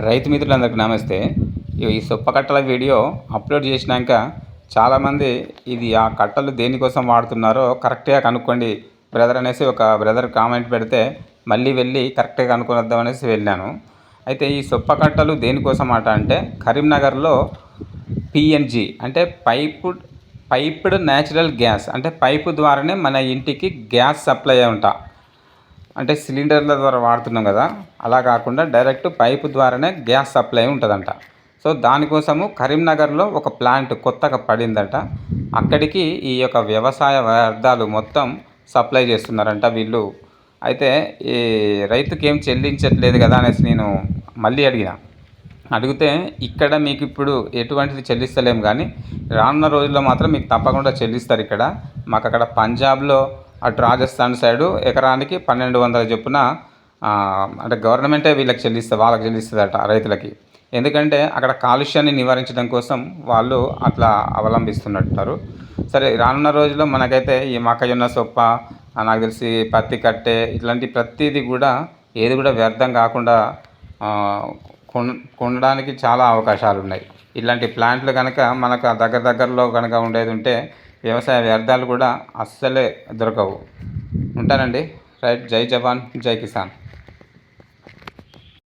రైతు మిత్రులందరికీ నమస్తే. ఈ సొప్ప కట్టల వీడియో అప్లోడ్ చేసినాక చాలామంది ఇది ఆ కట్టలు దేనికోసం వాడుతున్నారో కరెక్ట్గా కనుక్కోండి బ్రదర్ అనేసి ఒక బ్రదర్ కామెంట్ పెడితే మళ్ళీ వెళ్ళి కరెక్ట్గా కనుక్కొద్దాం అనేసి వెళ్ళాను. అయితే ఈ సొప్ప కట్టలు దేనికోసం అంటే కరీంనగర్లో పిఎన్జి అంటే పైప్డ్ న్యాచురల్ గ్యాస్ అంటే పైపు ద్వారానే మన ఇంటికి గ్యాస్ సప్లై అంటే సిలిండర్ల ద్వారా వాడుతున్నాం కదా, అలా కాకుండా డైరెక్ట్ పైపు ద్వారానే గ్యాస్ సప్లై ఉంటుందంట. సో దానికోసము కరీంనగర్లో ఒక ప్లాంట్ కొత్తగా పడిందట. అక్కడికి ఈ యొక్క వ్యవసాయ వ్యర్థాలు మొత్తం సప్లై చేస్తున్నారంట వీళ్ళు. అయితే ఈ రైతుకి ఏం చెల్లించట్లేదు కదా అనేసి నేను మళ్ళీ అడిగితే ఇక్కడ మీకు ఇప్పుడు ఎటువంటిది చెల్లిస్తలేము, కానీ రానున్న రోజుల్లో మాత్రం మీకు తప్పకుండా చెల్లిస్తారు. ఇక్కడ మాకు అక్కడ పంజాబ్లో అటు రాజస్థాన్ సైడు ఎకరానికి 1200 చొప్పున అంటే గవర్నమెంటే వాళ్ళకి చెల్లిస్తుందట రైతులకి. ఎందుకంటే అక్కడ కాలుష్యాన్ని నివారించడం కోసం వాళ్ళు అట్లా అవలంబిస్తున్నట్టున్నారు. సరే, రానున్న రోజుల్లో మనకైతే ఈ మొక్కజొన్న సొప్ప, నాకు తెలిసి పత్తి కట్టె, ఇట్లాంటి ప్రతిదీ కూడా ఏది కూడా వ్యర్థం కాకుండా కొనడానికి చాలా అవకాశాలు ఉన్నాయి. ఇలాంటి ప్లాంట్లు కనుక మనకు దగ్గరలో కనుక ఉండేది ఉంటే వ్యవసాయ వ్యర్థాలు కూడా అస్సలే దొరకవు. ఉంటానండి. రైట్. జై జవాన్, జై కిసాన్.